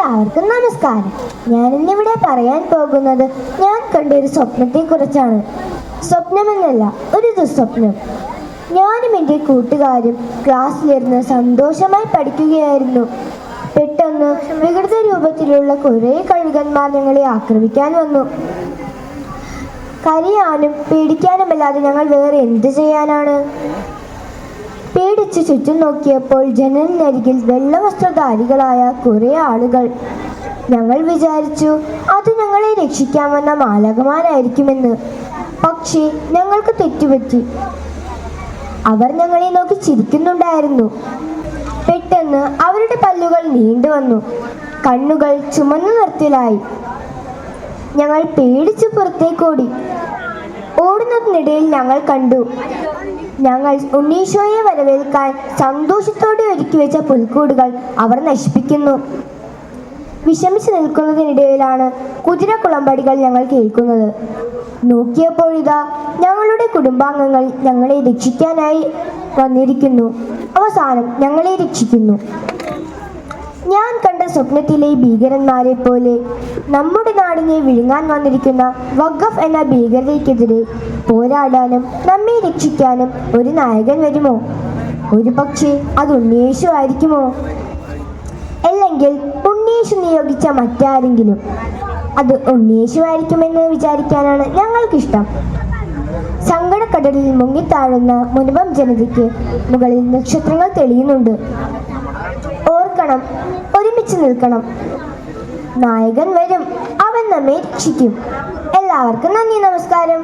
എല്ലാവർക്കും നമസ്കാരം. ഞാനിന്നിവിടെ പറയാൻ പോകുന്നത് ഞാൻ കണ്ട ഒരു സ്വപ്നത്തെക്കുറിച്ചാണ്. സ്വപ്നമെന്നല്ല, ഒരു ദുസ്വപ്നം. ഞാനും എൻ്റെ കൂട്ടുകാരും ക്ലാസ്സിലിരുന്ന് സന്തോഷമായി പഠിക്കുകയായിരുന്നു. പെട്ടെന്ന് വികൃത രൂപത്തിലുള്ള കുറേ കഴുകന്മാർ ഞങ്ങളെ ആക്രമിക്കാൻ വന്നു. കരയാനും പേടിക്കാനുമല്ലാതെ ഞങ്ങൾ വേറെ എന്ത് ചെയ്യാനാണ്? പേടിച്ച് ചുറ്റും നോക്കിയപ്പോൾ ജനലിനരികിൽ വെള്ളവസ്ത്രധാരികളായ കുറേ ആളുകൾ. ഞങ്ങൾ വിചാരിച്ചു അത് ഞങ്ങളെ രക്ഷിക്കാൻ വന്ന മാലാഖമാരായിരിക്കുമെന്ന്. പക്ഷേ ഞങ്ങൾക്ക് തെറ്റുപറ്റി. അവർ ഞങ്ങളെ നോക്കി ചിരിക്കുന്നുണ്ടായിരുന്നു. പെട്ടെന്ന് അവരുടെ പല്ലുകൾ നീണ്ടുവന്നു, കണ്ണുകൾ ചുമന്ന നിറത്തിലായി. ഞങ്ങൾ പേടിച്ച് പുറത്തേക്കോടി. ഓടുന്നതിനിടയിൽ ഞങ്ങൾ കണ്ടു, ഞങ്ങൾ ഉണ്ണീശോയെ വരവേൽക്കാൻ സന്തോഷത്തോടെ ഒരുക്കി വെച്ച പുൽക്കൂടുകൾ അവർ നശിപ്പിക്കുന്നു. വിഷമിച്ച് നിൽക്കുന്നതിനിടയിലാണ് കുതിരക്കുളമ്പടികൾ ഞങ്ങൾ കേൾക്കുന്നത്. നോക്കിയപ്പോഴിതാ ഞങ്ങളുടെ കുടുംബാംഗങ്ങൾ ഞങ്ങളെ രക്ഷിക്കാനായി വന്നിരിക്കുന്നു. അവസാനം ഞങ്ങളെ രക്ഷിക്കുന്നു. ഞാൻ കണ്ട സ്വപ്നത്തിലെ ഭീകരന്മാരെ പോലെ നമ്മുടെ നാടിനെ വിഴുങ്ങാൻ വന്നിരിക്കുന്ന വഖഫ് എന്ന ഭീകരതയ്ക്കെതിരെ പോരാടാനും നമ്മെ രക്ഷിക്കാനും ഒരു നായകൻ വരുമോ? ഒരു പക്ഷേ അത് ഉണ്ണിയേശു ആയിരിക്കുമോ? അല്ലെങ്കിൽ ഉണ്ണിയേശു നിയോഗിച്ച മറ്റാരെങ്കിലും? അത് ഉണ്ണിയേശു ആയിരിക്കുമെന്ന് വിചാരിക്കാനാണ് ഞങ്ങൾക്കിഷ്ടം. സങ്കടക്കടലിൽ മുങ്ങിത്താഴുന്ന മുൻപം ജനതയ്ക്ക് മുകളിൽ നക്ഷത്രങ്ങൾ തെളിയുന്നുണ്ട്. ഓർക്കണം, ഒരുമിച്ച് നിൽക്കണം. നായകൻ വരും, അവൻ നമ്മെ രക്ഷിക്കും. എല്ലാവർക്കും നന്ദി, നമസ്കാരം.